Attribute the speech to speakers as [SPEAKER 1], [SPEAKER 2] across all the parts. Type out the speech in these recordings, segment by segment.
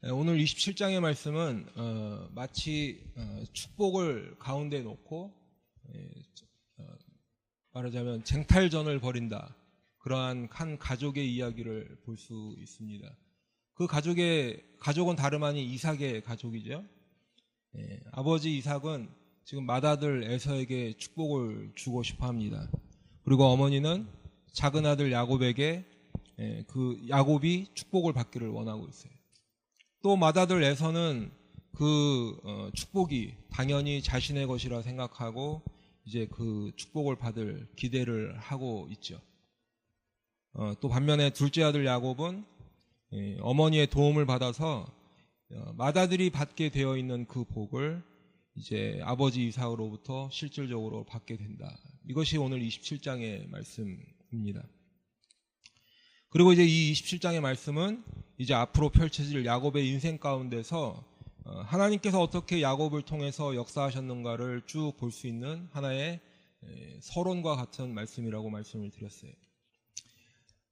[SPEAKER 1] 오늘 27장의 말씀은 마치 축복을 가운데 놓고 말하자면 쟁탈전을 벌인다. 그러한 한 가족의 이야기를 볼 수 있습니다. 그 가족은 다름 아닌 이삭의 가족이죠. 아버지 이삭은 지금 맏아들 에서에게 축복을 주고 싶어 합니다. 그리고 어머니는 작은 아들 야곱에게 그 야곱이 축복을 받기를 원하고 있어요. 또 맏아들 에서는 그 축복이 당연히 자신의 것이라 생각하고 이제 그 축복을 받을 기대를 하고 있죠. 또 반면에 둘째 아들 야곱은 어머니의 도움을 받아서 맏아들이 받게 되어 있는 그 복을 이제 아버지 이삭으로부터 실질적으로 받게 된다. 이것이 오늘 27장의 말씀입니다. 그리고 이제 이 27장의 말씀은 이제 앞으로 펼쳐질 야곱의 인생 가운데서 하나님께서 어떻게 야곱을 통해서 역사하셨는가를 쭉 볼 수 있는 하나의 서론과 같은 말씀이라고 말씀을 드렸어요.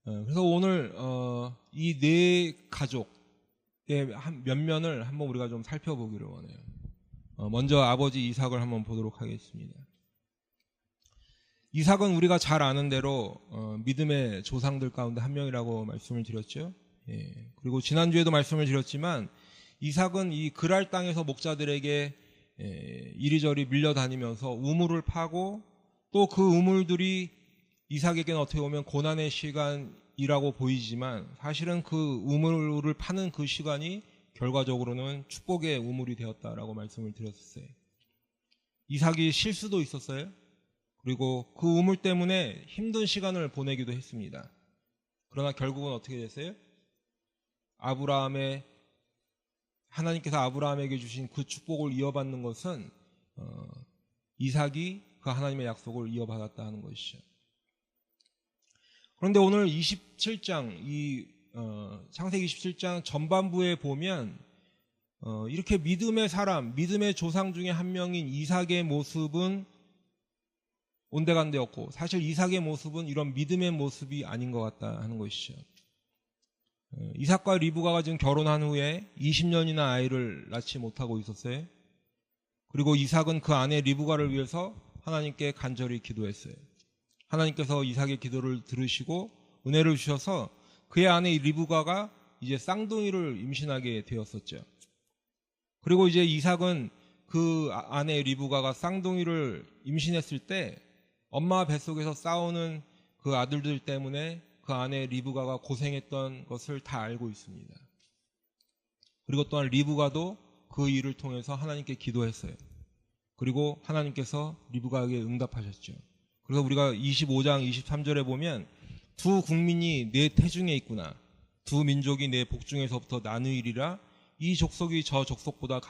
[SPEAKER 1] 그래서 오늘 이 네 가족의 면면을 한번 우리가 좀 살펴보기를 원해요. 먼저 아버지 이삭을 한번 보도록 하겠습니다. 이삭은 우리가 잘 아는 대로 믿음의 조상들 가운데 한 명이라고 말씀을 드렸죠. 그리고 지난주에도 말씀을 드렸지만 이삭은 이 그랄 땅에서 목자들에게 이리저리 밀려다니면서 우물을 파고 또 그 우물들이 이삭에게는 어떻게 보면 고난의 시간이라고 보이지만 사실은 그 우물을 파는 그 시간이 결과적으로는 축복의 우물이 되었다라고 말씀을 드렸어요. 이삭이 실수도 있었어요. 그리고 그 우물 때문에 힘든 시간을 보내기도 했습니다. 그러나 결국은 어떻게 됐어요? 하나님께서 아브라함에게 주신 그 축복을 이어받는 것은 이삭이 그 하나님의 약속을 이어받았다 하는 것이죠. 그런데 오늘 27장, 창세기 27장 전반부에 보면 이렇게 믿음의 사람, 믿음의 조상 중에 한 명인 이삭의 모습은 온데간데 없고 사실 이삭의 모습은 이런 믿음의 모습이 아닌 것 같다 하는 것이죠. 이삭과 리브가가 지금 결혼한 후에 20년이나 아이를 낳지 못하고 있었어요. 그리고 이삭은 그 아내 리브가를 위해서 하나님께 간절히 기도했어요. 하나님께서 이삭의 기도를 들으시고 은혜를 주셔서 그의 아내 리브가가 이제 쌍둥이를 임신하게 되었었죠. 그리고 이제 이삭은 그 아내 리브가가 쌍둥이를 임신했을 때 엄마 뱃속에서 싸우는 그 아들들 때문에 그 아내 리브가가 고생했던 것을 다 알고 있습니다. 그리고 또한 리브가도 그 일을 통해서 하나님께 기도했어요. 그리고 하나님께서 리브가에게 응답하셨죠. 그래서 우리가 25장 23절에 보면 두 국민이 내 태중에 있구나. 두 민족이 내 복중에서부터 나누이리라. 이 족속이 저 족속보다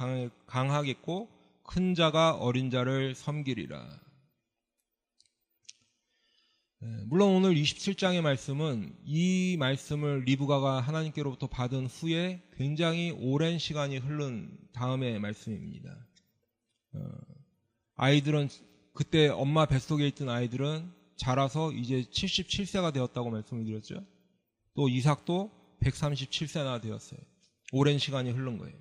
[SPEAKER 1] 강하겠고 큰 자가 어린 자를 섬기리라. 물론 오늘 27장의 말씀은 이 말씀을 리브가가 하나님께로부터 받은 후에 굉장히 오랜 시간이 흐른 다음의 말씀입니다. 아이들은 그때 엄마 뱃속에 있던 아이들은 자라서 이제 77세가 되었다고 말씀을 드렸죠. 또 이삭도 137세나 되었어요. 오랜 시간이 흐른 거예요.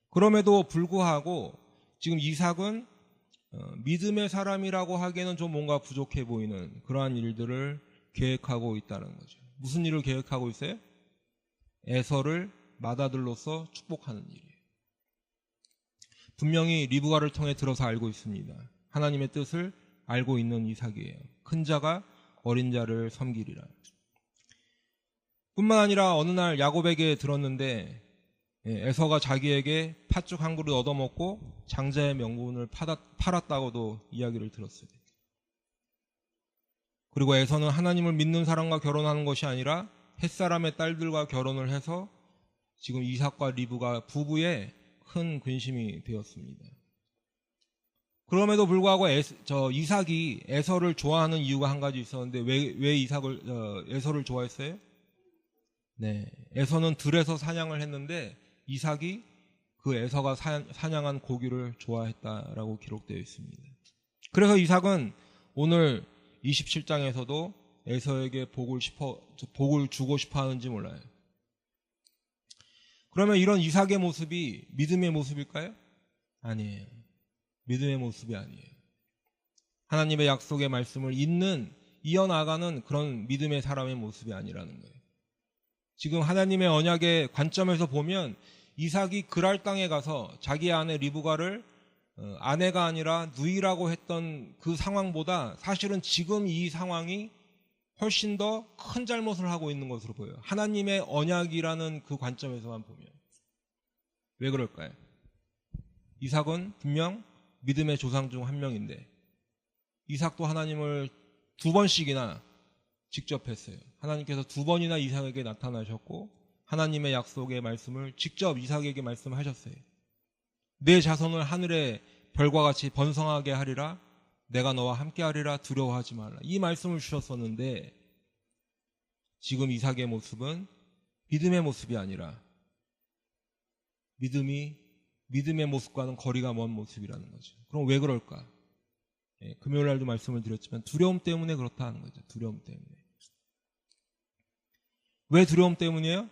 [SPEAKER 1] 그럼에도 불구하고 지금 이삭은 믿음의 사람이라고 하기에는 좀 뭔가 부족해 보이는 그러한 일들을 계획하고 있다는 거죠. 무슨 일을 계획하고 있어요? 에서를 맏아들로서 축복하는 일이에요. 분명히 리브가를 통해 들어서 알고 있습니다. 하나님의 뜻을 알고 있는 이삭이에요. 큰 자가 어린 자를 섬기리라. 뿐만 아니라 어느 날 야곱에게 들었는데 에서가 자기에게 팥죽 한 그릇 얻어먹고 장자의 명분을 팔았다고도 이야기를 들었어요. 그리고 에서는 하나님을 믿는 사람과 결혼하는 것이 아니라 햇사람의 딸들과 결혼을 해서 지금 이삭과 리브가 부부의 큰 근심이 되었습니다. 그럼에도 불구하고 이삭이 에서를 좋아하는 이유가 한 가지 있었는데 왜 에서를 좋아했어요? 네, 에서는 들에서 사냥을 했는데 이삭이 그 에서가 사냥한 고기를 좋아했다라고 기록되어 있습니다. 그래서 이삭은 오늘 27장에서도 에서에게 복을 주고 싶어 하는지 몰라요. 그러면 이런 이삭의 모습이 믿음의 모습일까요? 아니에요. 믿음의 모습이 아니에요. 하나님의 약속의 말씀을 이어나가는 그런 믿음의 사람의 모습이 아니라는 거예요. 지금 하나님의 언약의 관점에서 보면 이삭이 그랄 땅에 가서 자기 아내 리브가를 아내가 아니라 누이라고 했던 그 상황보다 사실은 지금 이 상황이 훨씬 더 큰 잘못을 하고 있는 것으로 보여요. 하나님의 언약이라는 그 관점에서만 보면. 왜 그럴까요? 이삭은 분명 믿음의 조상 중 한 명인데 이삭도 하나님을 2번씩이나 직접 했어요. 하나님께서 2번이나 이삭에게 나타나셨고 하나님의 약속의 말씀을 직접 이삭에게 말씀하셨어요. 내 자손을 하늘의 별과 같이 번성하게 하리라. 내가 너와 함께하리라. 두려워하지 말라. 이 말씀을 주셨었는데 지금 이삭의 모습은 믿음의 모습이 아니라 믿음의 모습과는 거리가 먼 모습이라는 거죠. 그럼 왜 그럴까? 금요일 날도 말씀을 드렸지만 두려움 때문에 그렇다는 거죠. 두려움 때문에. 왜 두려움 때문이에요?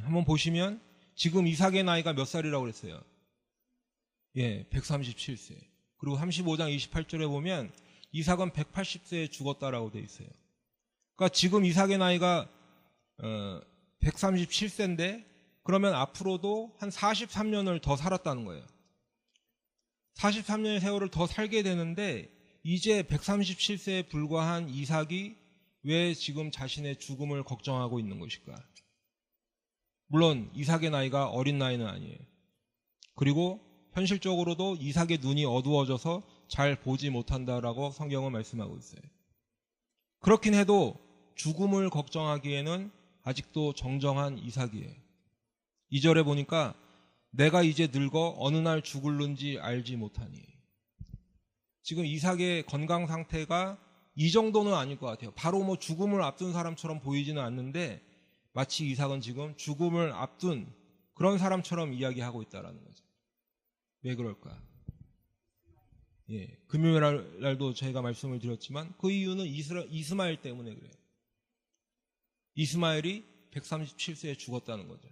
[SPEAKER 1] 한번 보시면 지금 이삭의 나이가 몇 살이라고 그랬어요? 137세. 그리고 35장 28절에 보면 이삭은 180세에 죽었다라고 돼 있어요. 그러니까 지금 이삭의 나이가 137세인데 그러면 앞으로도 한 43년을 더 살았다는 거예요. 43년의 세월을 더 살게 되는데 이제 137세에 불과한 이삭이 왜 지금 자신의 죽음을 걱정하고 있는 것일까? 물론 이삭의 나이가 어린 나이는 아니에요. 그리고 현실적으로도 이삭의 눈이 어두워져서 잘 보지 못한다라고 성경은 말씀하고 있어요. 그렇긴 해도 죽음을 걱정하기에는 아직도 정정한 이삭이에요. 2절에 보니까 내가 이제 늙어 어느 날 죽을는지 알지 못하니. 지금 이삭의 건강 상태가 이 정도는 아닐 것 같아요. 바로 뭐 죽음을 앞둔 사람처럼 보이지는 않는데 마치 이삭은 지금 죽음을 앞둔 그런 사람처럼 이야기하고 있다는 거죠. 왜 그럴까? 금요일 날도 저희가 말씀을 드렸지만 그 이유는 이스마엘 때문에 그래요. 이스마엘이 137세에 죽었다는 거죠.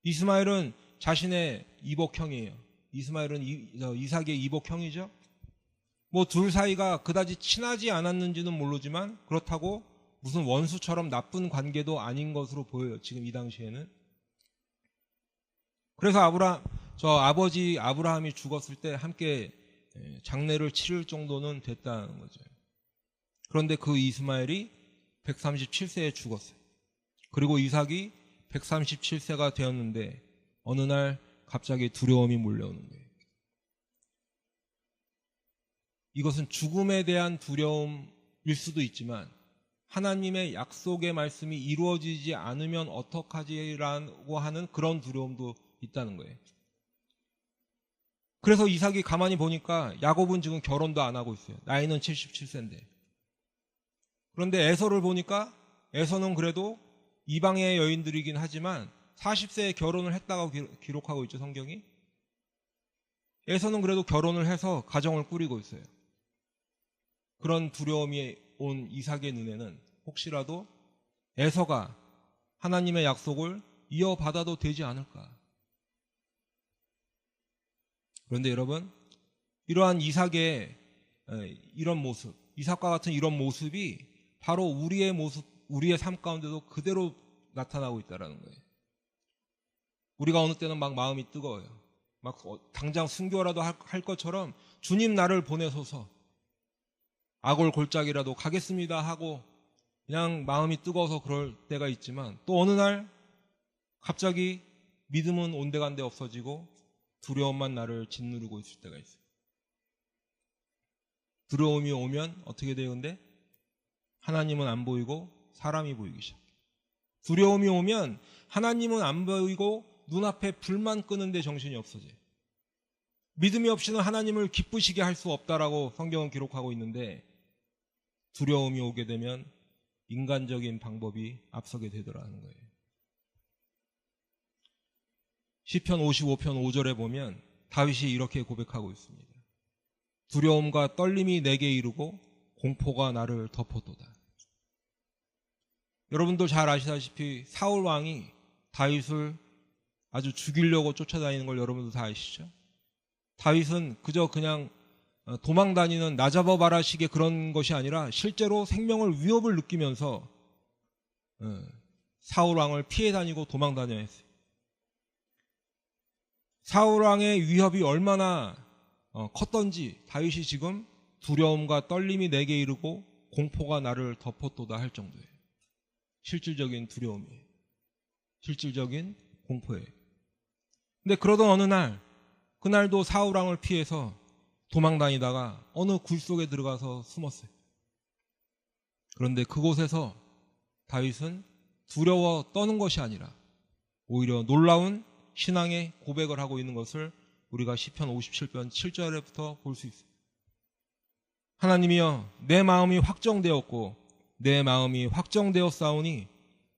[SPEAKER 1] 이스마엘은 자신의 이복형이에요. 이스마엘은 이삭의 이복형이죠. 뭐 둘 사이가 그다지 친하지 않았는지는 모르지만 그렇다고 무슨 원수처럼 나쁜 관계도 아닌 것으로 보여요. 지금 이 당시에는. 그래서 아버지 아브라함이 죽었을 때 함께 장례를 치를 정도는 됐다는 거죠. 그런데 그 이스마엘이 137세에 죽었어요. 그리고 이삭이 137세가 되었는데 어느 날 갑자기 두려움이 몰려오는 거예요. 이것은 죽음에 대한 두려움일 수도 있지만 하나님의 약속의 말씀이 이루어지지 않으면 어떡하지라고 하는 그런 두려움도 있다는 거예요. 그래서 이삭이 가만히 보니까 야곱은 지금 결혼도 안 하고 있어요. 나이는 77세인데. 그런데 에서를 보니까 에서는 그래도 이방의 여인들이긴 하지만 40세에 결혼을 했다고 기록하고 있죠, 성경이. 에서는 그래도 결혼을 해서 가정을 꾸리고 있어요. 그런 두려움이 온 이삭의 눈에는 혹시라도 에서가 하나님의 약속을 이어받아도 되지 않을까. 그런데 여러분, 이러한 이삭의 이런 모습, 이삭과 같은 이런 모습이 바로 우리의 모습, 우리의 삶 가운데도 그대로 나타나고 있다는 거예요. 우리가 어느 때는 막 마음이 뜨거워요. 막 당장 순교라도 할 것처럼 주님 나를 보내소서, 아골 골짜기라도 가겠습니다 하고 그냥 마음이 뜨거워서 그럴 때가 있지만 또 어느 날 갑자기 믿음은 온데간데 없어지고 두려움만 나를 짓누르고 있을 때가 있어요. 두려움이 오면 어떻게 돼요? 근데 하나님은 안 보이고 사람이 보이기 시작해요. 두려움이 오면 하나님은 안 보이고 눈앞에 불만 끄는데 정신이 없어져요. 믿음이 없이는 하나님을 기쁘시게 할 수 없다라고 성경은 기록하고 있는데 두려움이 오게 되면 인간적인 방법이 앞서게 되더라는 거예요. 시편 55편 5절에 보면 다윗이 이렇게 고백하고 있습니다. 두려움과 떨림이 내게 이르고 공포가 나를 덮어도다. 여러분들 잘 아시다시피 사울 왕이 다윗을 아주 죽이려고 쫓아다니는 걸 여러분들 다 아시죠? 다윗은 그저 그냥 도망다니는 나잡아봐라식의 그런 것이 아니라 실제로 생명을 위협을 느끼면서 사울 왕을 피해 다니고 도망다녀야 했어요. 사울 왕의 위협이 얼마나 컸던지 다윗이 지금 두려움과 떨림이 내게 이르고 공포가 나를 덮었도다 할 정도예요. 실질적인 두려움이에요. 실질적인 공포예요. 근데 그러던 어느 날, 그날도 사울 왕을 피해서 도망다니다가 어느 굴 속에 들어가서 숨었어요. 그런데 그곳에서 다윗은 두려워 떠는 것이 아니라 오히려 놀라운 신앙의 고백을 하고 있는 것을 우리가 시편 57편 7절부터 볼 수 있어요. 하나님이여, 내 마음이 확정되었고 내 마음이 확정되었사오니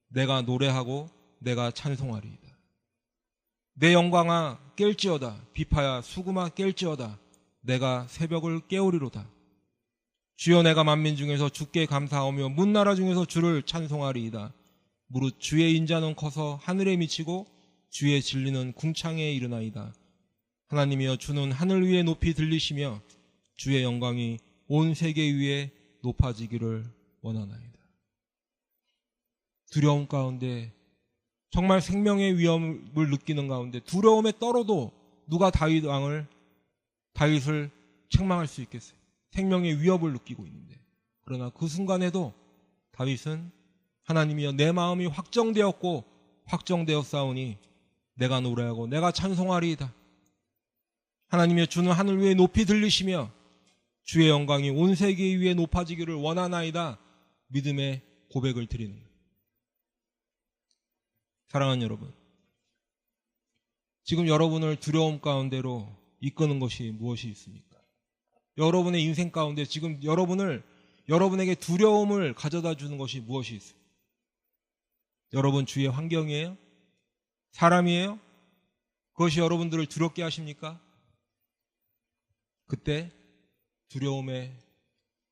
[SPEAKER 1] 내가 노래하고 내가 찬송하리이다. 내 영광아 깰지어다. 비파야 수금아 깰지어다. 내가 새벽을 깨우리로다. 주여, 내가 만민 중에서 주께 감사하며 문나라 중에서 주를 찬송하리이다. 무릇 주의 인자는 커서 하늘에 미치고 주의 진리는 궁창에 이르나이다. 하나님이여, 주는 하늘 위에 높이 들리시며 주의 영광이 온 세계 위에 높아지기를 원하나이다. 두려움 가운데, 정말 생명의 위험을 느끼는 가운데 두려움에 떨어도 누가 다윗을 책망할 수 있겠어요? 생명의 위협을 느끼고 있는데. 그러나 그 순간에도 다윗은 하나님이여, 내 마음이 확정되었고 확정되었사오니 내가 노래하고 내가 찬송하리이다. 하나님이여, 주는 하늘 위에 높이 들리시며 주의 영광이 온 세계 위에 높아지기를 원하나이다. 믿음의 고백을 드리는 거예요. 사랑하는 여러분, 지금 여러분을 두려움 가운데로 이끄는 것이 무엇이 있습니까? 여러분의 인생 가운데 지금 여러분에게 두려움을 가져다 주는 것이 무엇이 있어요? 여러분 주위의 환경이에요? 사람이에요? 그것이 여러분들을 두렵게 하십니까? 그때 두려움에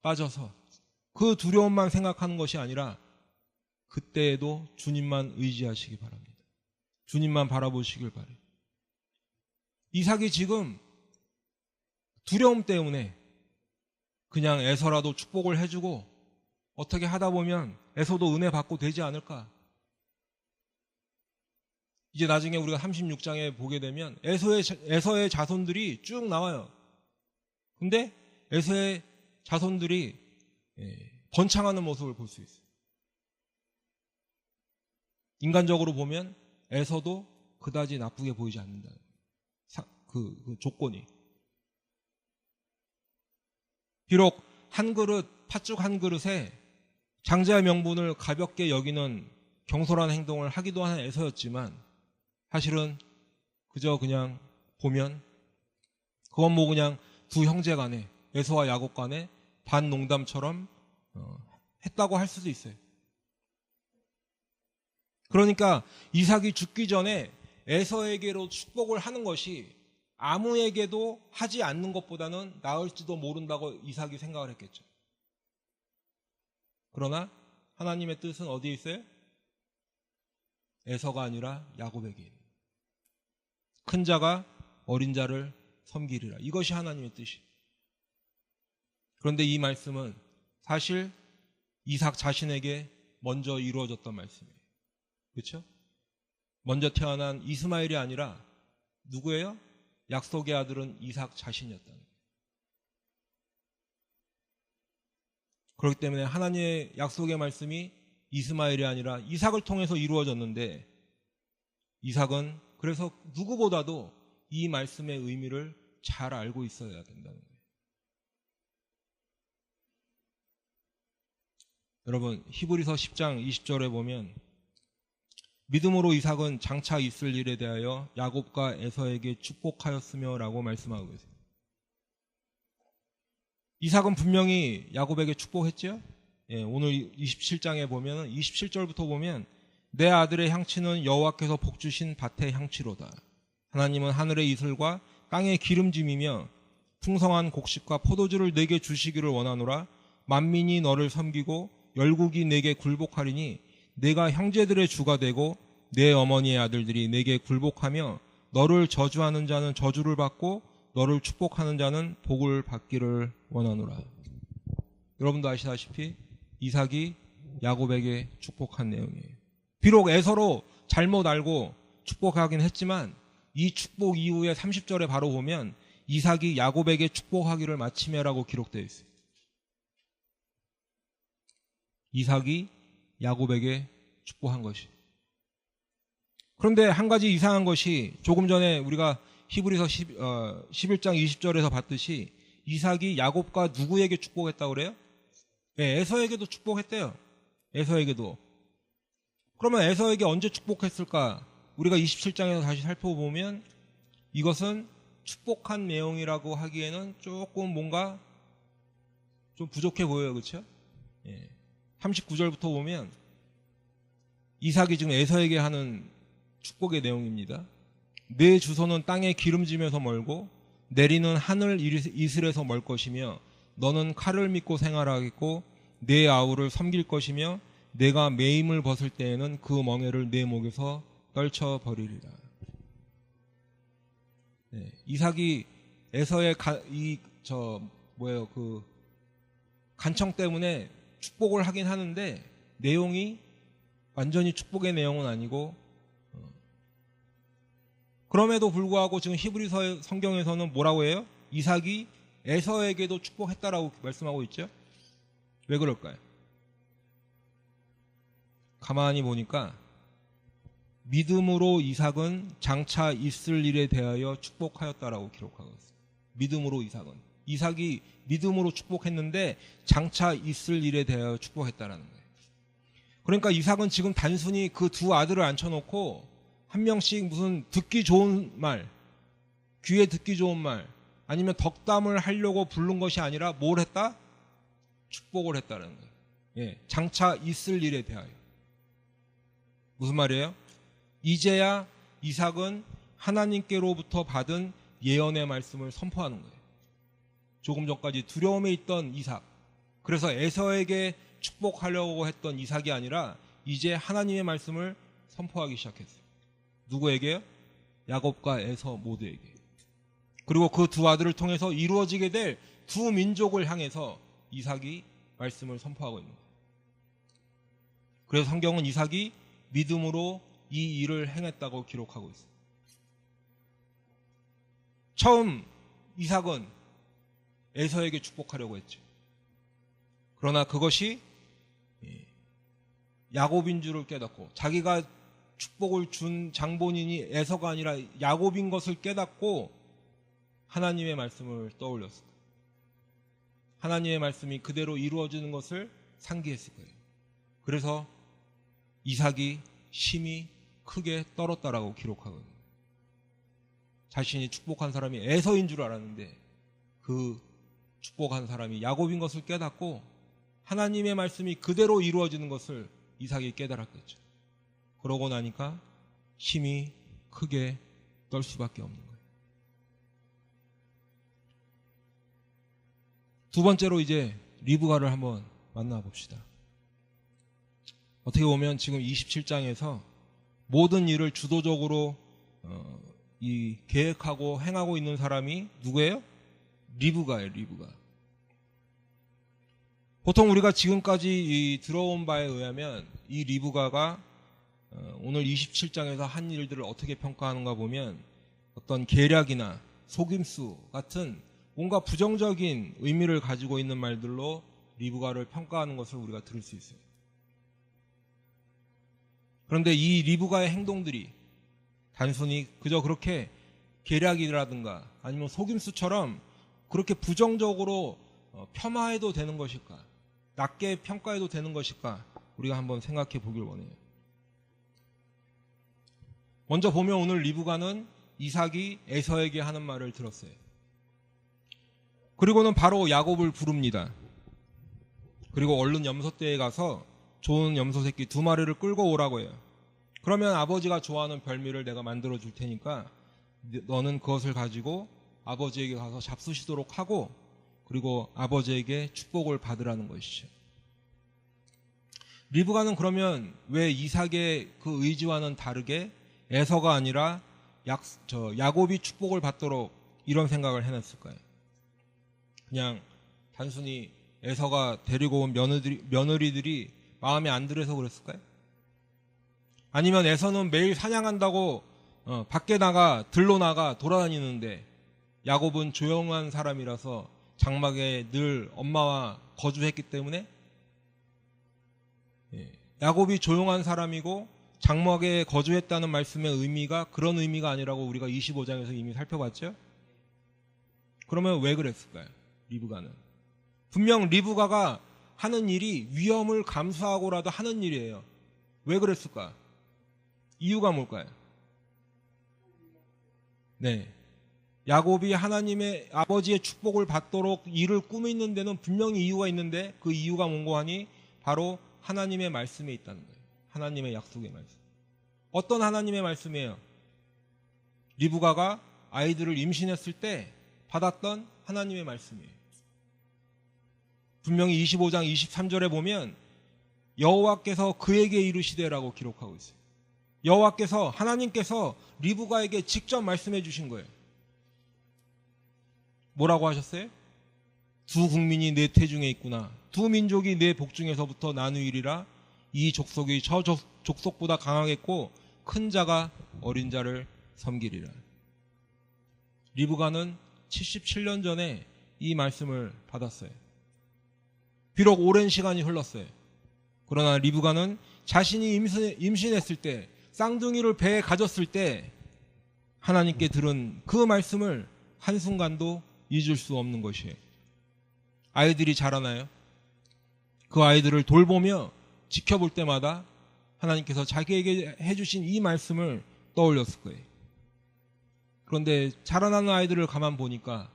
[SPEAKER 1] 빠져서 그 두려움만 생각하는 것이 아니라 그때에도 주님만 의지하시기 바랍니다. 주님만 바라보시길 바라요. 이삭이 지금 두려움 때문에 그냥 에서라도 축복을 해주고 어떻게 하다 보면 에서도 은혜 받고 되지 않을까. 이제 나중에 우리가 36장에 보게 되면 에서의 자손들이 쭉 나와요. 근데 에서의 자손들이 번창하는 모습을 볼 수 있어요. 인간적으로 보면 에서도 그다지 나쁘게 보이지 않는다. 그 조건이. 비록 한 그릇, 팥죽 한 그릇에 장자의 명분을 가볍게 여기는 경솔한 행동을 하기도 하는 에서였지만 사실은 그저 그냥 보면 그건 뭐 그냥 두 형제 간에, 에서와 야곱 간에 반농담처럼 했다고 할 수도 있어요. 그러니까 이삭이 죽기 전에 에서에게로 축복을 하는 것이 아무에게도 하지 않는 것보다는 나을지도 모른다고 이삭이 생각을 했겠죠. 그러나 하나님의 뜻은 어디에 있어요? 에서가 아니라 야곱에게 있는. 큰 자가 어린 자를 섬기리라. 이것이 하나님의 뜻이. 그런데 이 말씀은 사실 이삭 자신에게 먼저 이루어졌던 말씀이에요. 그렇죠? 먼저 태어난 이스마엘이 아니라 누구예요? 약속의 아들은 이삭 자신이었다는 거예요. 그렇기 때문에 하나님의 약속의 말씀이 이스마엘이 아니라 이삭을 통해서 이루어졌는데 이삭은 그래서 누구보다도 이 말씀의 의미를 잘 알고 있어야 된다는 거예요. 여러분, 히브리서 10장 20절에 보면 믿음으로 이삭은 장차 있을 일에 대하여 야곱과 에서에게 축복하였으며 라고 말씀하고 계세요. 이삭은 분명히 야곱에게 축복했죠. 오늘 27장에 보면 27절부터 보면 내 아들의 향치는 여호와께서 복주신 밭의 향치로다. 하나님은 하늘의 이슬과 땅의 기름짐이며 풍성한 곡식과 포도주를 내게 주시기를 원하노라. 만민이 너를 섬기고 열국이 내게 굴복하리니 내가 형제들의 주가 되고 내 어머니의 아들들이 내게 굴복하며 너를 저주하는 자는 저주를 받고 너를 축복하는 자는 복을 받기를 원하노라. 여러분도 아시다시피 이삭이 야곱에게 축복한 내용이에요. 비록 에서로 잘못 알고 축복하긴 했지만 이 축복 이후에 30절에 바로 보면 이삭이 야곱에게 축복하기를 마치매라고 기록되어 있어요. 이삭이 야곱에게 축복한 것이. 그런데 한 가지 이상한 것이 조금 전에 우리가 히브리서 11장 20절에서 봤듯이 이삭이 야곱과 누구에게 축복했다고 그래요? 네, 에서에게도 축복했대요. 에서에게도. 그러면 에서에게 언제 축복했을까? 우리가 27장에서 다시 살펴보면 이것은 축복한 내용이라고 하기에는 조금 뭔가 좀 부족해 보여요. 그렇죠? 예. 39절부터 보면 이삭이 지금 에서에게 하는 축복의 내용입니다. 내 주소는 땅에 기름짐에서 멀고 내리는 하늘 이슬에서 멀 것이며 너는 칼을 믿고 생활하겠고 내 아우를 섬길 것이며 내가 매임을 벗을 때에는 그 멍에를 내 목에서 떨쳐버리리라. 네, 이삭이 에서의 간청 때문에 축복을 하긴 하는데 내용이 완전히 축복의 내용은 아니고 그럼에도 불구하고 지금 히브리서 성경에서는 뭐라고 해요? 이삭이 에서에게도 축복했다라고 말씀하고 있죠? 왜 그럴까요? 가만히 보니까 믿음으로 이삭은 장차 있을 일에 대하여 축복하였다라고 기록하고 있어요. 믿음으로 이삭이 믿음으로 축복했는데 장차 있을 일에 대하여 축복했다라는 거예요. 그러니까 이삭은 지금 단순히 그 두 아들을 앉혀놓고 한 명씩 무슨 듣기 좋은 말, 귀에 듣기 좋은 말, 아니면 덕담을 하려고 부른 것이 아니라 뭘 했다? 축복을 했다는 거예요. 예, 장차 있을 일에 대하여. 무슨 말이에요? 이제야 이삭은 하나님께로부터 받은 예언의 말씀을 선포하는 거예요. 조금 전까지 두려움에 있던 이삭, 그래서 에서에게 축복하려고 했던 이삭이 아니라 이제 하나님의 말씀을 선포하기 시작했어요. 누구에게요? 야곱과 에서 모두에게. 그리고 그 두 아들을 통해서 이루어지게 될 두 민족을 향해서 이삭이 말씀을 선포하고 있는 거예요. 그래서 성경은 이삭이 믿음으로 이 일을 행했다고 기록하고 있어요. 처음 이삭은 에서에게 축복하려고 했죠. 그러나 그것이 야곱인 줄을 깨닫고 자기가 축복을 준 장본인이 에서가 아니라 야곱인 것을 깨닫고 하나님의 말씀을 떠올렸을 거예요. 하나님의 말씀이 그대로 이루어지는 것을 상기했을 거예요. 그래서 이삭이 심히 크게 떨었다라고 기록하거든요. 자신이 축복한 사람이 에서인 줄 알았는데 그 축복한 사람이 야곱인 것을 깨닫고 하나님의 말씀이 그대로 이루어지는 것을 이삭이 깨달았겠죠. 그러고 나니까 심히 크게 떨 수밖에 없는 거예요. 두 번째로 이제 리브가를 한번 만나봅시다. 어떻게 보면 지금 27장에서 모든 일을 주도적으로 계획하고 행하고 있는 사람이 누구예요? 리브가예요. 리브가. 보통 우리가 지금까지 들어온 바에 의하면 이 리브가가 오늘 27장에서 한 일들을 어떻게 평가하는가 보면 어떤 계략이나 속임수 같은 뭔가 부정적인 의미를 가지고 있는 말들로 리브가를 평가하는 것을 우리가 들을 수 있어요. 그런데 이 리브가의 행동들이 단순히 그저 그렇게 계략이라든가 아니면 속임수처럼 그렇게 부정적으로 폄하해도 되는 것일까? 낮게 평가해도 되는 것일까? 우리가 한번 생각해 보길 원해요. 먼저 보면 오늘 리브가는 이삭이 에서에게 하는 말을 들었어요. 그리고는 바로 야곱을 부릅니다. 그리고 얼른 염소떼에 가서 좋은 염소 새끼 2마리를 끌고 오라고 해요. 그러면 아버지가 좋아하는 별미를 내가 만들어 줄 테니까 너는 그것을 가지고 아버지에게 가서 잡수시도록 하고 그리고 아버지에게 축복을 받으라는 것이죠. 리브가는 그러면 왜 이삭의 그 의지와는 다르게 에서가 아니라 야곱이 축복을 받도록 이런 생각을 해냈을까요? 그냥 단순히 에서가 데리고 온 며느리들이 마음에 안 들어서 그랬을까요? 아니면 에서는 매일 사냥한다고 밖에 나가 들로 나가 돌아다니는데 야곱은 조용한 사람이라서 장막에 늘 엄마와 거주했기 때문에 야곱이 조용한 사람이고 장막에 거주했다는 말씀의 의미가 그런 의미가 아니라고 우리가 25장에서 이미 살펴봤죠? 그러면 왜 그랬을까요? 리브가는. 분명 리브가가 하는 일이 위험을 감수하고라도 하는 일이에요. 왜 그랬을까? 이유가 뭘까요? 네. 야곱이 하나님의 아버지의 축복을 받도록 일을 꾸미는 데는 분명히 이유가 있는데 그 이유가 뭔고 하니 바로 하나님의 말씀에 있다는 거예요. 하나님의 약속의 말씀. 어떤 하나님의 말씀이에요? 리브가가 아이들을 임신했을 때 받았던 하나님의 말씀이에요. 분명히 25장 23절에 보면 여호와께서 그에게 이르시되라고 기록하고 있어요. 여호와께서 하나님께서 리브가에게 직접 말씀해 주신 거예요. 뭐라고 하셨어요? 두 국민이 내 태중에 있구나. 두 민족이 내 복중에서부터 나누이리라. 이 족속이 저 족속보다 강하겠고 큰 자가 어린 자를 섬기리라. 리브가는 77년 전에 이 말씀을 받았어요. 비록 오랜 시간이 흘렀어요. 그러나 리브가는 자신이 임신했을 때 쌍둥이를 배에 가졌을 때 하나님께 들은 그 말씀을 한순간도 잊을 수 없는 것이에요. 아이들이 자라나요? 그 아이들을 돌보며 지켜볼 때마다 하나님께서 자기에게 해주신 이 말씀을 떠올렸을 거예요. 그런데 자라나는 아이들을 가만 보니까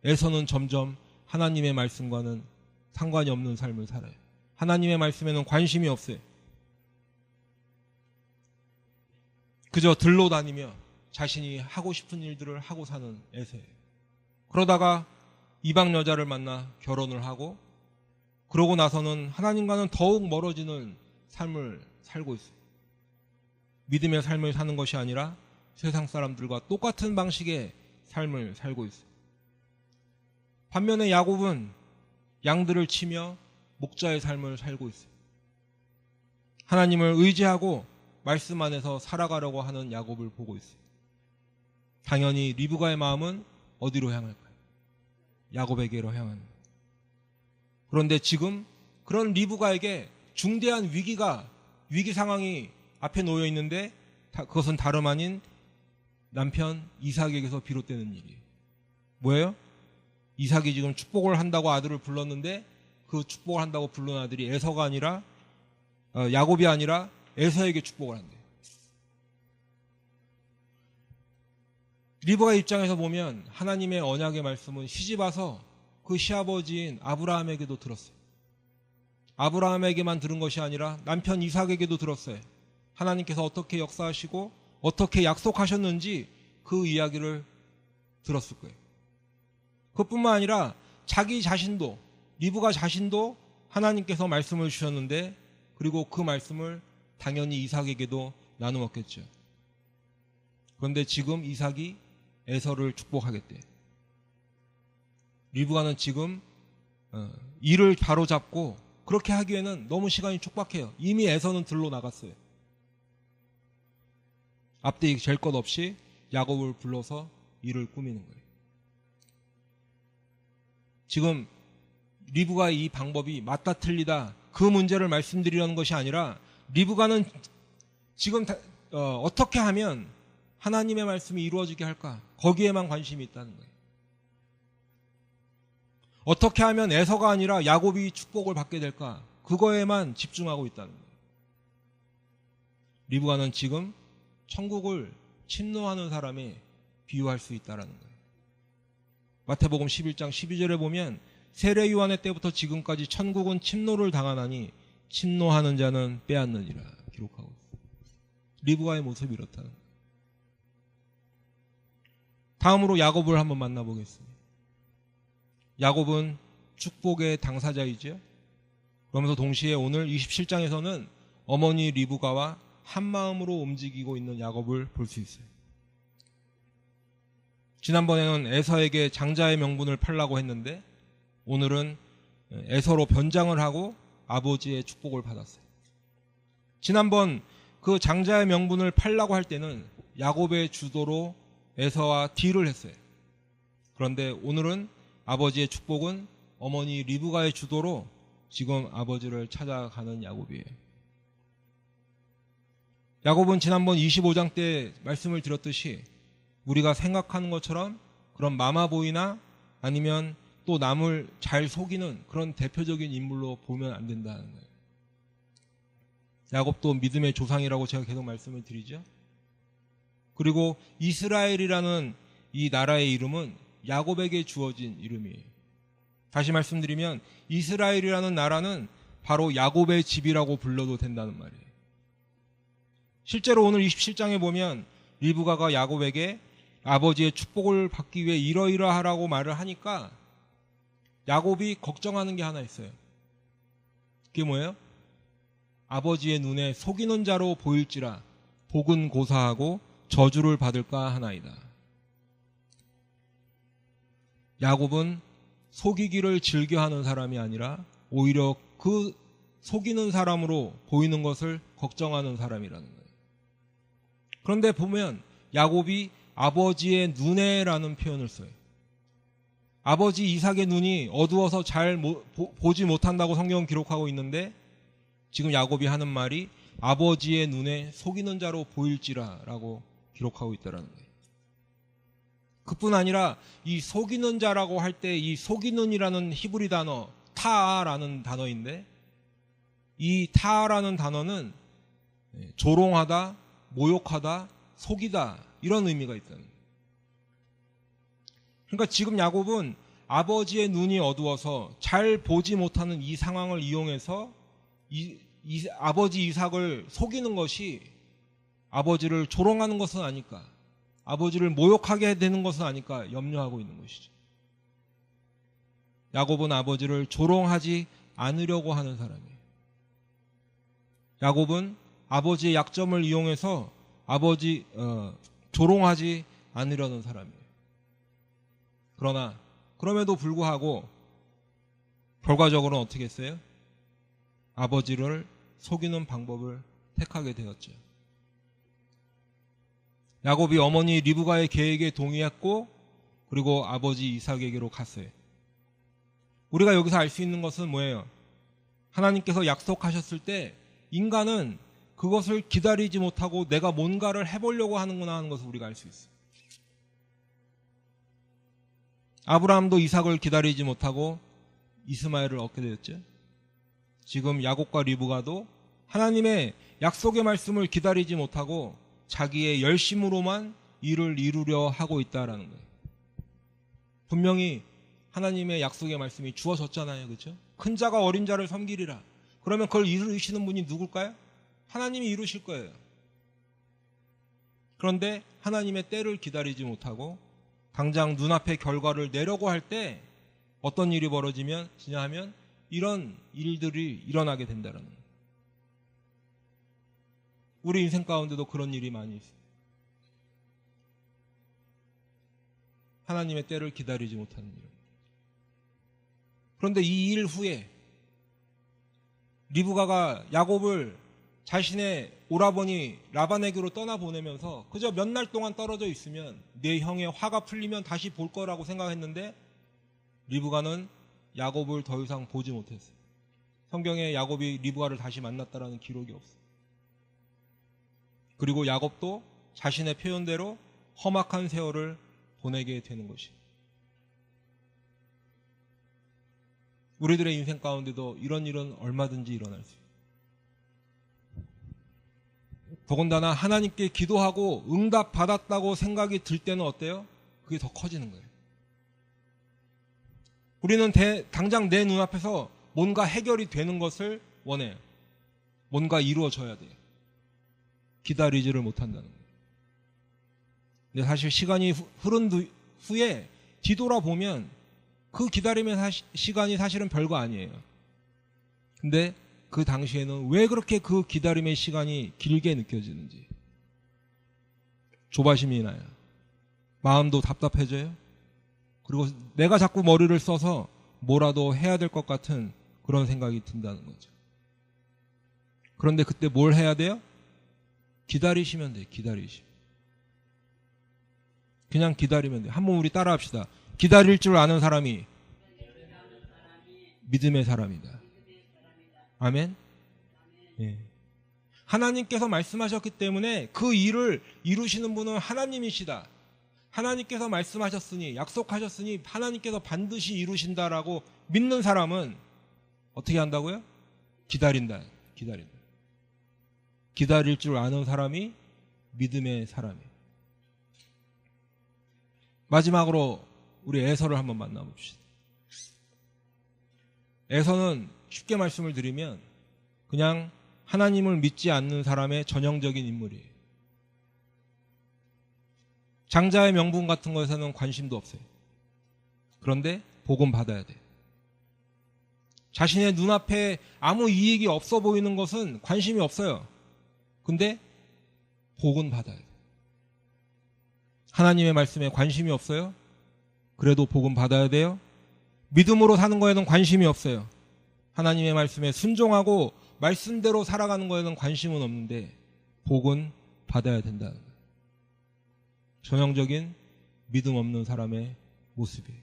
[SPEAKER 1] 에서는 점점 하나님의 말씀과는 상관이 없는 삶을 살아요. 하나님의 말씀에는 관심이 없어요. 그저 들로 다니며 자신이 하고 싶은 일들을 하고 사는 에서예요. 그러다가 이방 여자를 만나 결혼을 하고 그러고 나서는 하나님과는 더욱 멀어지는 삶을 살고 있어요. 믿음의 삶을 사는 것이 아니라 세상 사람들과 똑같은 방식의 삶을 살고 있어요. 반면에 야곱은 양들을 치며 목자의 삶을 살고 있어요. 하나님을 의지하고 말씀 안에서 살아가려고 하는 야곱을 보고 있어요. 당연히 리브가의 마음은 어디로 향할까요? 야곱에게로 향하는 거예요. 그런데 지금 그런 리브가에게 중대한 위기 상황이 앞에 놓여 있는데 그것은 다름 아닌 남편 이삭에게서 비롯되는 일이에요. 뭐예요? 이삭이 지금 축복을 한다고 아들을 불렀는데 그 축복을 한다고 부른 아들이 에서가 아니라 야곱이 아니라 에서에게 축복을 한대요. 리브가 입장에서 보면 하나님의 언약의 말씀은 시집와서 그 시아버지인 아브라함에게도 들었어요. 아브라함에게만 들은 것이 아니라 남편 이삭에게도 들었어요. 하나님께서 어떻게 역사하시고 어떻게 약속하셨는지 그 이야기를 들었을 거예요. 그것뿐만 아니라 자기 자신도 리브가 자신도 하나님께서 말씀을 주셨는데 그리고 그 말씀을 당연히 이삭에게도 나누었겠죠. 그런데 지금 이삭이 에서를 축복하겠대. 리브가는 지금 일을 바로잡고 그렇게 하기에는 너무 시간이 촉박해요. 이미 에서는 들로 나갔어요. 앞뒤 잴 것 없이 야곱을 불러서 일을 꾸미는 거예요. 지금 리브가의 이 방법이 맞다 틀리다 그 문제를 말씀드리려는 것이 아니라 리브가는 지금 어떻게 하면 하나님의 말씀이 이루어지게 할까? 거기에만 관심이 있다는 거예요. 어떻게 하면 에서가 아니라 야곱이 축복을 받게 될까? 그거에만 집중하고 있다는 거예요. 리브가는 지금 천국을 침노하는 사람에 비유할 수 있다는 거예요. 마태복음 11장 12절에 보면 세례 요한의 때부터 지금까지 천국은 침노를 당하나니 침노하는 자는 빼앗느니라 기록하고 있어요. 리브가의 모습이 이렇다는 거예요. 다음으로 야곱을 한번 만나보겠습니다. 야곱은 축복의 당사자이죠. 그러면서 동시에 오늘 27장에서는 어머니 리브가와 한 마음으로 움직이고 있는 야곱을 볼 수 있어요. 지난번에는 에서에게 장자의 명분을 팔라고 했는데 오늘은 에서로 변장을 하고 아버지의 축복을 받았어요. 지난번 그 장자의 명분을 팔라고 할 때는 야곱의 주도로 에서와 딜을 했어요. 그런데 오늘은 아버지의 축복은 어머니 리브가의 주도로 지금 아버지를 찾아가는 야곱이에요. 야곱은 지난번 25장 때 말씀을 드렸듯이 우리가 생각하는 것처럼 그런 마마보이나 아니면 또 남을 잘 속이는 그런 대표적인 인물로 보면 안 된다는 거예요. 야곱도 믿음의 조상이라고 제가 계속 말씀을 드리죠. 그리고 이스라엘이라는 이 나라의 이름은 야곱에게 주어진 이름이에요. 다시 말씀드리면 이스라엘이라는 나라는 바로 야곱의 집이라고 불러도 된다는 말이에요. 실제로 오늘 27장에 보면 리브가가 야곱에게 아버지의 축복을 받기 위해 이러이러하라고 말을 하니까 야곱이 걱정하는 게 하나 있어요. 그게 뭐예요? 아버지의 눈에 속이는 자로 보일지라 복은 고사하고 저주를 받을까 하나이다. 야곱은 속이기를 즐겨하는 사람이 아니라 오히려 그 속이는 사람으로 보이는 것을 걱정하는 사람이라는 거예요. 그런데 보면 야곱이 아버지의 눈에라는 표현을 써요. 아버지 이삭의 눈이 어두워서 잘 보지 못한다고 성경은 기록하고 있는데 지금 야곱이 하는 말이 아버지의 눈에 속이는 자로 보일지라라고 기록하고 있다는 거예요. 그뿐 아니라 이 속이는 자라고 할 때 이 속이는이라는 히브리 단어 타라는 단어인데 이 타라는 단어는 조롱하다, 모욕하다, 속이다 이런 의미가 있다는 거예요. 그러니까 지금 야곱은 아버지의 눈이 어두워서 잘 보지 못하는 이 상황을 이용해서 아버지 이삭을 속이는 것이 아버지를 조롱하는 것은 아닐까, 아버지를 모욕하게 되는 것은 아닐까 염려하고 있는 것이죠. 야곱은 아버지를 조롱하지 않으려고 하는 사람이에요. 야곱은 아버지의 약점을 이용해서 조롱하지 않으려는 사람이에요. 그러나 그럼에도 불구하고 결과적으로는 어떻게 했어요? 아버지를 속이는 방법을 택하게 되었죠. 야곱이 어머니 리브가의 계획에 동의했고 그리고 아버지 이삭에게로 갔어요. 우리가 여기서 알 수 있는 것은 뭐예요? 하나님께서 약속하셨을 때 인간은 그것을 기다리지 못하고 내가 뭔가를 해보려고 하는구나 하는 것을 우리가 알 수 있어요. 아브라함도 이삭을 기다리지 못하고 이스마엘을 얻게 되었죠. 지금 야곱과 리브가도 하나님의 약속의 말씀을 기다리지 못하고 자기의 열심으로만 일을 이루려 하고 있다라는 거예요. 분명히 하나님의 약속의 말씀이 주어졌잖아요. 그렇죠? 큰 자가 어린 자를 섬기리라. 그러면 그걸 이루시는 분이 누굴까요? 하나님이 이루실 거예요. 그런데 하나님의 때를 기다리지 못하고 당장 눈앞의 결과를 내려고 할 때 어떤 일이 벌어지면 하면 이런 일들이 일어나게 된다는 거예요. 우리 인생 가운데도 그런 일이 많이 있어요. 하나님의 때를 기다리지 못하는 일. 그런데 이 일 후에 리브가가 야곱을 자신의 오라버니 라반에게로 떠나보내면서 그저 몇 날 동안 떨어져 있으면 내 형의 화가 풀리면 다시 볼 거라고 생각했는데 리브가는 야곱을 더 이상 보지 못했어요. 성경에 야곱이 리브가를 다시 만났다라는 기록이 없어요. 그리고 야곱도 자신의 표현대로 험악한 세월을 보내게 되는 것이에요. 우리들의 인생 가운데도 이런 일은 얼마든지 일어날 수 있어요. 더군다나 하나님께 기도하고 응답 받았다고 생각이 들 때는 어때요? 그게 더 커지는 거예요. 우리는 당장 내 눈앞에서 뭔가 해결이 되는 것을 원해요. 뭔가 이루어져야 돼요. 기다리지를 못한다는 거예요. 근데 사실 시간이 흐른 후에 뒤돌아보면 그 기다림의 시간이 사실은 별거 아니에요. 근데 그 당시에는 왜 그렇게 그 기다림의 시간이 길게 느껴지는지 조바심이 나요. 마음도 답답해져요. 그리고 내가 자꾸 머리를 써서 뭐라도 해야 될 것 같은 그런 생각이 든다는 거죠. 그런데 그때 뭘 해야 돼요? 기다리시면 돼요. 기다리시면. 그냥 기다리면 돼요. 한번 우리 따라합시다. 기다릴 줄 아는 사람이 믿음의 사람이다. 아멘. 예. 하나님께서 말씀하셨기 때문에 그 일을 이루시는 분은 하나님이시다. 하나님께서 말씀하셨으니, 약속하셨으니 하나님께서 반드시 이루신다라고 믿는 사람은 어떻게 한다고요? 기다린다. 기다린다. 기다릴 줄 아는 사람이 믿음의 사람이에요. 마지막으로 우리 에서를 한번 만나봅시다. 에서는 쉽게 말씀을 드리면 그냥 하나님을 믿지 않는 사람의 전형적인 인물이에요. 장자의 명분 같은 것에는 관심도 없어요. 그런데 복음 받아야 돼요. 자신의 눈앞에 아무 이익이 없어 보이는 것은 관심이 없어요. 근데 복은 받아야 돼요. 하나님의 말씀에 관심이 없어요. 그래도 복음 받아야 돼요. 믿음으로 사는 거에는 관심이 없어요. 하나님의 말씀에 순종하고 말씀대로 살아가는 거에는 관심은 없는데 복은 받아야 된다는 거예요. 전형적인 믿음 없는 사람의 모습이에요.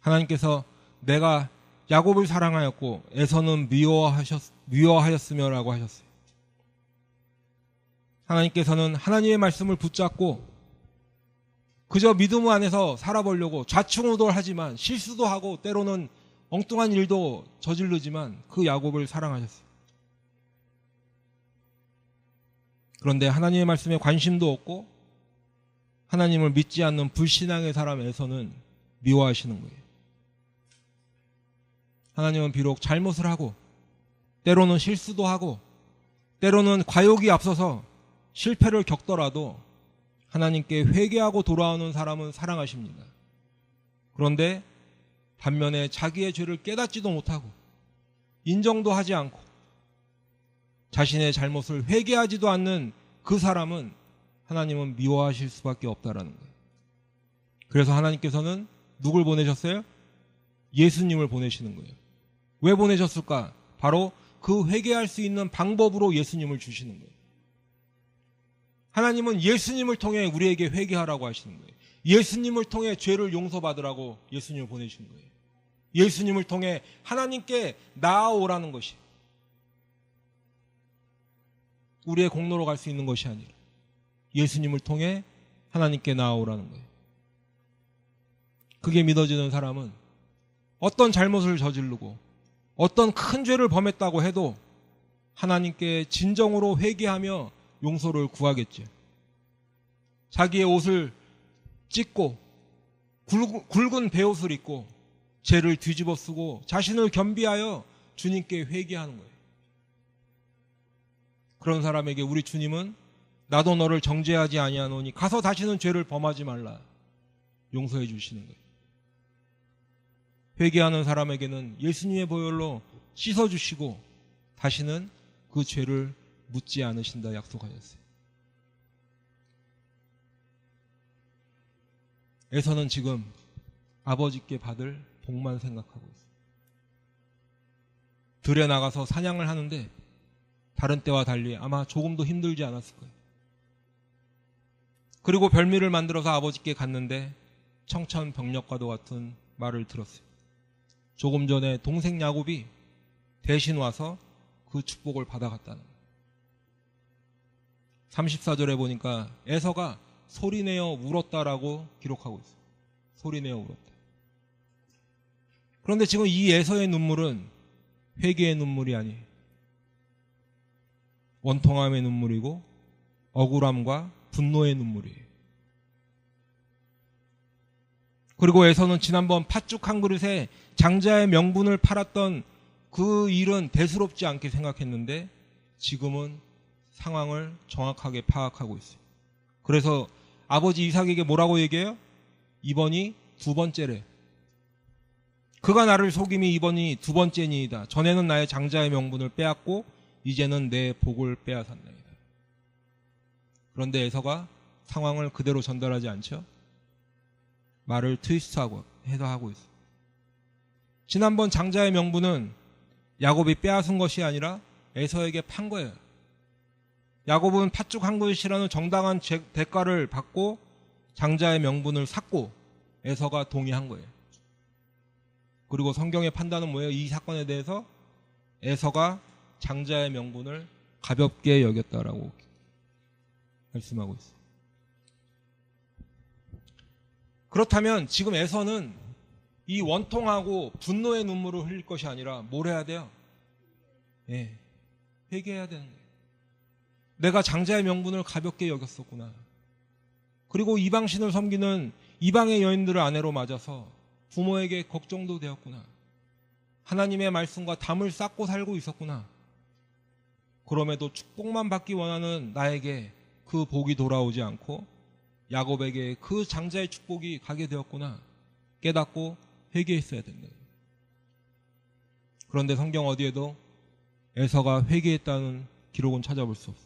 [SPEAKER 1] 하나님께서 내가 야곱을 사랑하였고 에서는 미워하였으며라고 하셨어요. 하나님께서는 하나님의 말씀을 붙잡고 그저 믿음 안에서 살아보려고 좌충우돌하지만 실수도 하고 때로는 엉뚱한 일도 저지르지만 그 야곱을 사랑하셨어요. 그런데 하나님의 말씀에 관심도 없고 하나님을 믿지 않는 불신앙의 사람에서는 미워하시는 거예요. 하나님은 비록 잘못을 하고 때로는 실수도 하고 때로는 과욕이 앞서서 실패를 겪더라도 하나님께 회개하고 돌아오는 사람은 사랑하십니다. 그런데 반면에 자기의 죄를 깨닫지도 못하고 인정도 하지 않고 자신의 잘못을 회개하지도 않는 그 사람은 하나님은 미워하실 수밖에 없다라는 거예요. 그래서 하나님께서는 누굴 보내셨어요? 예수님을 보내시는 거예요. 왜 보내셨을까? 바로 그 회개할 수 있는 방법으로 예수님을 주시는 거예요. 하나님은 예수님을 통해 우리에게 회개하라고 하시는 거예요. 예수님을 통해 죄를 용서받으라고 예수님을 보내신 거예요. 예수님을 통해 하나님께 나아오라는 것이 우리의 공로로 갈 수 있는 것이 아니라 예수님을 통해 하나님께 나아오라는 거예요. 그게 믿어지는 사람은 어떤 잘못을 저지르고 어떤 큰 죄를 범했다고 해도 하나님께 진정으로 회개하며 용서를 구하겠죠. 자기의 옷을 찢고 굵은 베옷을 입고 죄를 뒤집어 쓰고 자신을 겸비하여 주님께 회개하는 거예요. 그런 사람에게 우리 주님은 나도 너를 정죄하지 아니하노니 가서 다시는 죄를 범하지 말라 용서해 주시는 거예요. 회개하는 사람에게는 예수님의 보혈로 씻어주시고 다시는 그 죄를 묻지 않으신다 약속하셨어요. 에서는 지금 아버지께 받을 복만 생각하고 있어요. 들에 나가서 사냥을 하는데 다른 때와 달리 아마 조금도 힘들지 않았을 거예요. 그리고 별미를 만들어서 아버지께 갔는데 청천벽력과도 같은 말을 들었어요. 조금 전에 동생 야곱이 대신 와서 그 축복을 받아갔다는 거예요. 34절에 보니까 에서가 소리내어 울었다라고 기록하고 있어요. 소리내어 울었다. 그런데 지금 이 에서의 눈물은 회개의 눈물이 아니에요. 원통함의 눈물이고 억울함과 분노의 눈물이에요. 그리고 에서는 지난번 팥죽 한 그릇에 장자의 명분을 팔았던 그 일은 대수롭지 않게 생각했는데 지금은 상황을 정확하게 파악하고 있어요. 그래서 아버지 이삭에게 뭐라고 얘기해요? 이번이 두 번째래. 그가 나를 속임이 이번이 두 번째니이다. 전에는 나의 장자의 명분을 빼앗고 이제는 내 복을 빼앗았나이다. 그런데 에서가 상황을 그대로 전달하지 않죠. 말을 트위스트하고 해석하고 있어. 지난번 장자의 명분은 야곱이 빼앗은 것이 아니라 에서에게 판 거예요. 야곱은 팥죽 한 그릇이라는 정당한 대가를 받고 장자의 명분을 샀고 에서가 동의한 거예요. 그리고 성경의 판단은 뭐예요? 이 사건에 대해서 에서가 장자의 명분을 가볍게 여겼다라고 말씀하고 있어요. 그렇다면 지금 에서는 이 원통하고 분노의 눈물을 흘릴 것이 아니라 뭘 해야 돼요? 회개해야 되는 거예요. 내가 장자의 명분을 가볍게 여겼었구나. 그리고 이방신을 섬기는 이방의 여인들을 아내로 맞아서 부모에게 걱정도 되었구나. 하나님의 말씀과 담을 쌓고 살고 있었구나. 그럼에도 축복만 받기 원하는 나에게 그 복이 돌아오지 않고 야곱에게 그 장자의 축복이 가게 되었구나 깨닫고 회개했어야 된다. 그런데 성경 어디에도 에서가 회개했다는 기록은 찾아볼 수 없어.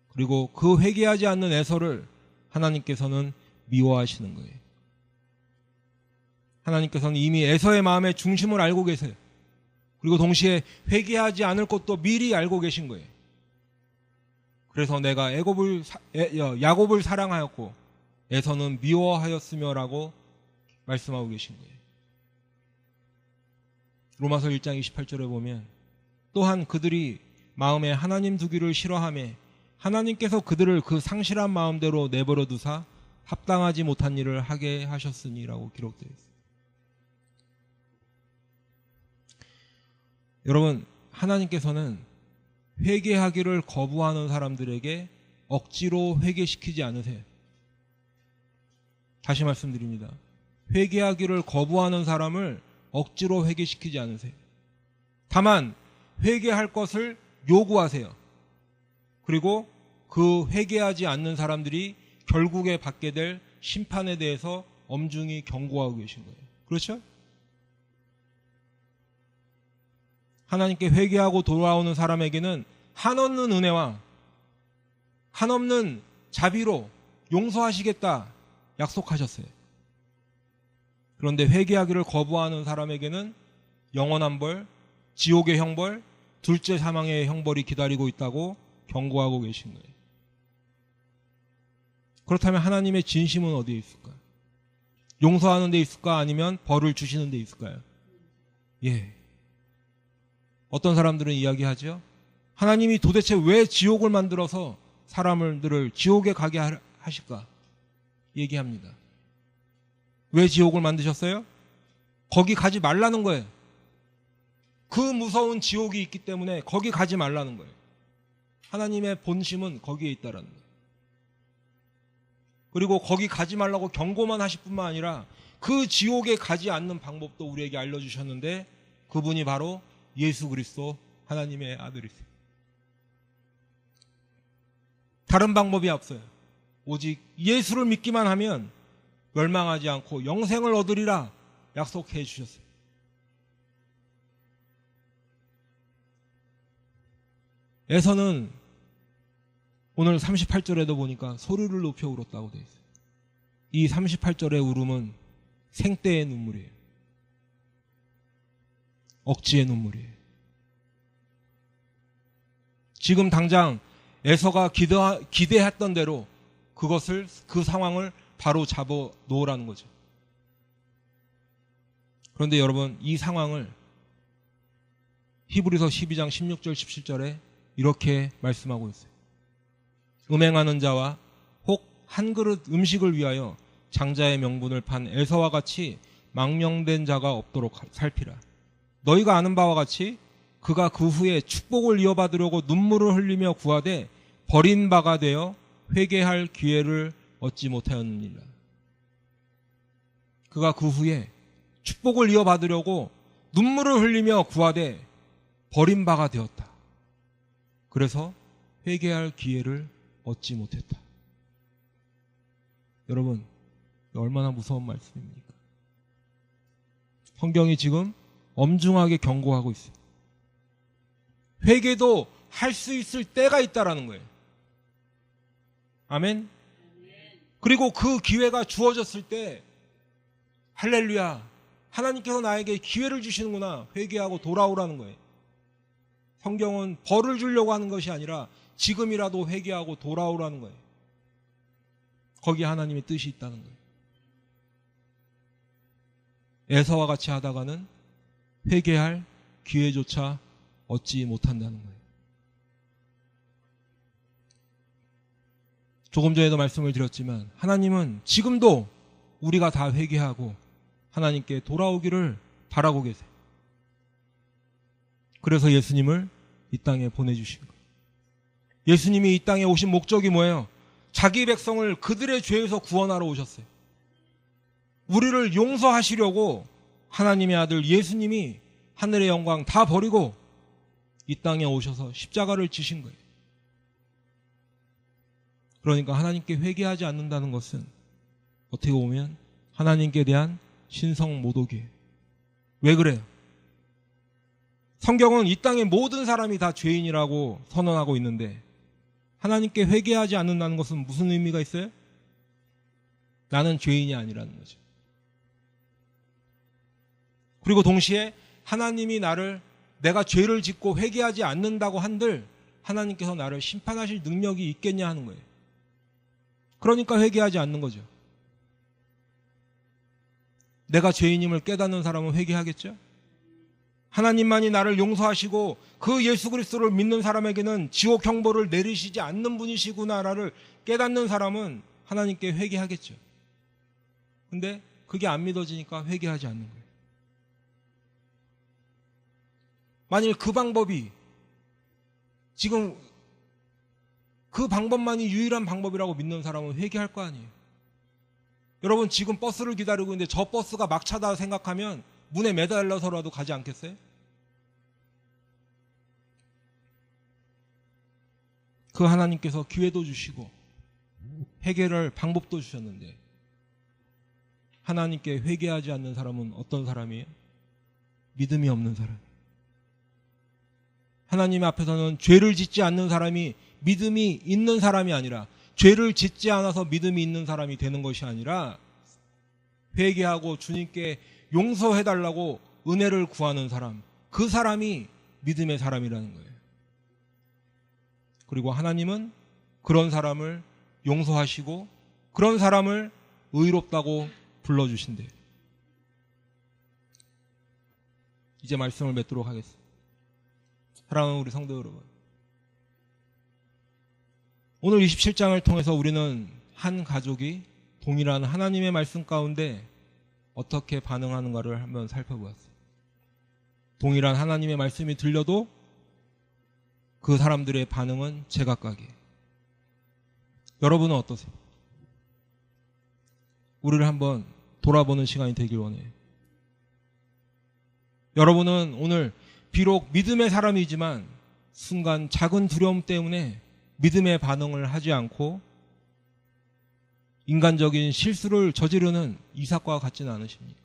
[SPEAKER 1] 그리고 그 회개하지 않는 에서를 하나님께서는 미워하시는 거예요. 하나님께서는 이미 에서의 마음의 중심을 알고 계세요. 그리고 동시에 회개하지 않을 것도 미리 알고 계신 거예요. 그래서 내가 야곱을 사랑하였고 에서는 미워하였으며라고 말씀하고 계신 거예요. 로마서 1장 28절에 보면 또한 그들이 마음에 하나님 두기를 싫어하며 하나님께서 그들을 그 상실한 마음대로 내버려 두사 합당하지 못한 일을 하게 하셨으니라고 기록되어 있습니다. 여러분, 하나님께서는 회개하기를 거부하는 사람들에게 억지로 회개시키지 않으세요. 다시 말씀드립니다. 회개하기를 거부하는 사람을 억지로 회개시키지 않으세요. 다만 회개할 것을 요구하세요. 그리고 그 회개하지 않는 사람들이 결국에 받게 될 심판에 대해서 엄중히 경고하고 계신 거예요. 그렇죠? 하나님께 회개하고 돌아오는 사람에게는 한없는 은혜와 한없는 자비로 용서하시겠다 약속하셨어요. 그런데 회개하기를 거부하는 사람에게는 영원한 벌, 지옥의 형벌, 둘째 사망의 형벌이 기다리고 있다고 경고하고 계신 거예요. 그렇다면 하나님의 진심은 어디에 있을까요? 용서하는 데 있을까? 아니면 벌을 주시는 데 있을까요? 어떤 사람들은 이야기하죠. 하나님이 도대체 왜 지옥을 만들어서 사람들을 지옥에 가게 하실까? 얘기합니다. 왜 지옥을 만드셨어요? 거기 가지 말라는 거예요. 그 무서운 지옥이 있기 때문에 거기 가지 말라는 거예요. 하나님의 본심은 거기에 있다라는 거예요. 그리고 거기 가지 말라고 경고만 하실 뿐만 아니라 그 지옥에 가지 않는 방법도 우리에게 알려주셨는데 그분이 바로 예수 그리스도 하나님의 아들이세요. 다른 방법이 없어요. 오직 예수를 믿기만 하면 멸망하지 않고 영생을 얻으리라 약속해 주셨어요. 에서는 오늘 38절에도 보니까 소리를 높여 울었다고 되어 있어요. 이 38절의 울음은 생떼의 눈물이에요. 억지의 눈물이에요. 지금 당장 에서가 기대했던 대로 그 상황을 바로 잡아 놓으라는 거죠. 그런데 여러분, 이 상황을 히브리서 12장 16절 17절에 이렇게 말씀하고 있어요. 음행하는 자와 혹 한 그릇 음식을 위하여 장자의 명분을 판 에서와 같이 망령된 자가 없도록 살피라. 너희가 아는 바와 같이 그가 그 후에 축복을 이어받으려고 눈물을 흘리며 구하되 버린 바가 되어 회개할 기회를 얻지 못하였느니라. 그가 그 후에 축복을 이어받으려고 눈물을 흘리며 구하되 버린 바가 되었다. 그래서 회개할 기회를 얻지 못했다. 여러분, 얼마나 무서운 말씀입니까? 성경이 지금 엄중하게 경고하고 있어요. 회개도 할 수 있을 때가 있다라는 거예요. 아멘. 그리고 그 기회가 주어졌을 때 할렐루야, 하나님께서 나에게 기회를 주시는구나, 회개하고 돌아오라는 거예요. 성경은 벌을 주려고 하는 것이 아니라 지금이라도 회개하고 돌아오라는 거예요. 거기에 하나님의 뜻이 있다는 거예요. 에서와 같이 하다가는 회개할 기회조차 얻지 못한다는 거예요. 조금 전에도 말씀을 드렸지만 하나님은 지금도 우리가 다 회개하고 하나님께 돌아오기를 바라고 계세요. 그래서 예수님을 이 땅에 보내주신 거예요. 예수님이 이 땅에 오신 목적이 뭐예요? 자기 백성을 그들의 죄에서 구원하러 오셨어요. 우리를 용서하시려고 하나님의 아들 예수님이 하늘의 영광 다 버리고 이 땅에 오셔서 십자가를 지신 거예요. 그러니까 하나님께 회개하지 않는다는 것은 어떻게 보면 하나님께 대한 신성모독이에요. 왜 그래요? 성경은 이 땅의 모든 사람이 다 죄인이라고 선언하고 있는데 하나님께 회개하지 않는다는 것은 무슨 의미가 있어요? 나는 죄인이 아니라는 거죠. 그리고 동시에 하나님이 내가 죄를 짓고 회개하지 않는다고 한들 하나님께서 나를 심판하실 능력이 있겠냐 하는 거예요. 그러니까 회개하지 않는 거죠. 내가 죄인임을 깨닫는 사람은 회개하겠죠? 하나님만이 나를 용서하시고 그 예수 그리스도를 믿는 사람에게는 지옥 형벌을 내리시지 않는 분이시구나를 깨닫는 사람은 하나님께 회개하겠죠. 근데 그게 안 믿어지니까 회개하지 않는 거예요. 만일 그 방법이 지금 그 방법만이 유일한 방법이라고 믿는 사람은 회개할 거 아니에요. 여러분 지금 버스를 기다리고 있는데 저 버스가 막차다 생각하면 문에 매달려서라도 가지 않겠어요? 그 하나님께서 기회도 주시고 회개할 방법도 주셨는데 하나님께 회개하지 않는 사람은 어떤 사람이에요? 믿음이 없는 사람이에요. 하나님 앞에서는 죄를 짓지 않는 사람이 믿음이 있는 사람이 아니라 죄를 짓지 않아서 믿음이 있는 사람이 되는 것이 아니라 회개하고 주님께 용서해달라고 은혜를 구하는 사람, 그 사람이 믿음의 사람이라는 거예요. 그리고 하나님은 그런 사람을 용서하시고 그런 사람을 의롭다고 불러주신대요. 이제 말씀을 맺도록 하겠습니다. 사랑하는 우리 성도 여러분, 오늘 27장을 통해서 우리는 한 가족이 동일한 하나님의 말씀 가운데 어떻게 반응하는가를 한번 살펴보았어요. 동일한 하나님의 말씀이 들려도 그 사람들의 반응은 제각각이에요. 여러분은 어떠세요? 우리를 한번 돌아보는 시간이 되길 원해요. 여러분은 오늘 비록 믿음의 사람이지만 순간 작은 두려움 때문에 믿음의 반응을 하지 않고 인간적인 실수를 저지르는 이삭과 같지는 않으십니까?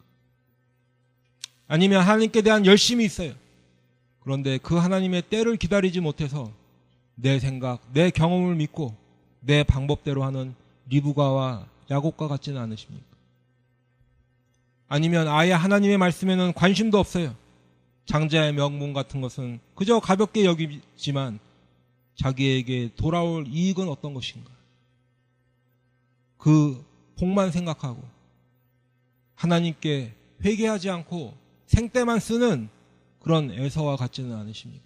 [SPEAKER 1] 아니면 하나님께 대한 열심이 있어요. 그런데 그 하나님의 때를 기다리지 못해서 내 생각, 내 경험을 믿고 내 방법대로 하는 리브가와 야곱과 같지는 않으십니까? 아니면 아예 하나님의 말씀에는 관심도 없어요. 장자의 명분 같은 것은 그저 가볍게 여기지만 자기에게 돌아올 이익은 어떤 것인가? 그 복만 생각하고 하나님께 회개하지 않고 생때만 쓰는 그런 에서와 같지는 않으십니까?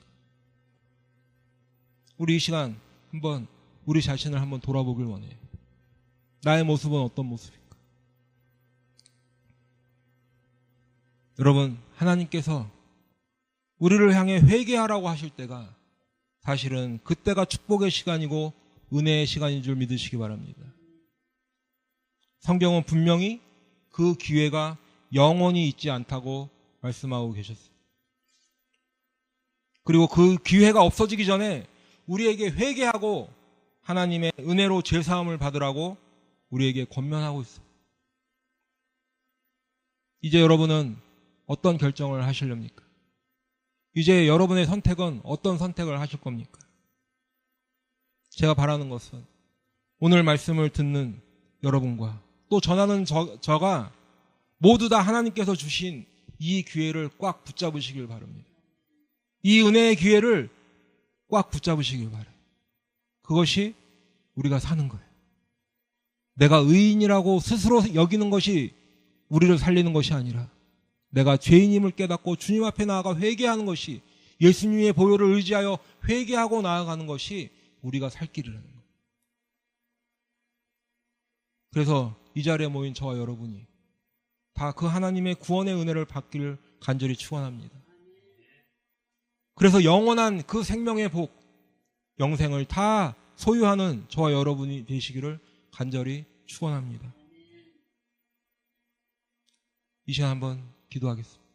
[SPEAKER 1] 우리 이 시간 한번 우리 자신을 한번 돌아보길 원해요. 나의 모습은 어떤 모습일까? 여러분, 하나님께서 우리를 향해 회개하라고 하실 때가 사실은 그때가 축복의 시간이고 은혜의 시간인 줄 믿으시기 바랍니다. 성경은 분명히 그 기회가 영원히 있지 않다고 말씀하고 계셨어요. 그리고 그 기회가 없어지기 전에 우리에게 회개하고 하나님의 은혜로 죄사함을 받으라고 우리에게 권면하고 있어요. 이제 여러분은 어떤 결정을 하시렵니까? 이제 여러분의 선택은 어떤 선택을 하실 겁니까? 제가 바라는 것은 오늘 말씀을 듣는 여러분과 또 전하는 저가 모두 다 하나님께서 주신 이 기회를 꽉 붙잡으시길 바랍니다. 이 은혜의 기회를 꽉 붙잡으시길 바라요. 그것이 우리가 사는 거예요. 내가 의인이라고 스스로 여기는 것이 우리를 살리는 것이 아니라 내가 죄인임을 깨닫고 주님 앞에 나아가 회개하는 것이, 예수님의 보혈을 의지하여 회개하고 나아가는 것이 우리가 살 길이라는 거예요. 그래서 이 자리에 모인 저와 여러분이 다 그 하나님의 구원의 은혜를 받기를 간절히 축원합니다. 그래서 영원한 그 생명의 복, 영생을 다 소유하는 저와 여러분이 되시기를 간절히 축원합니다. 이 시간 한번 기도하겠습니다.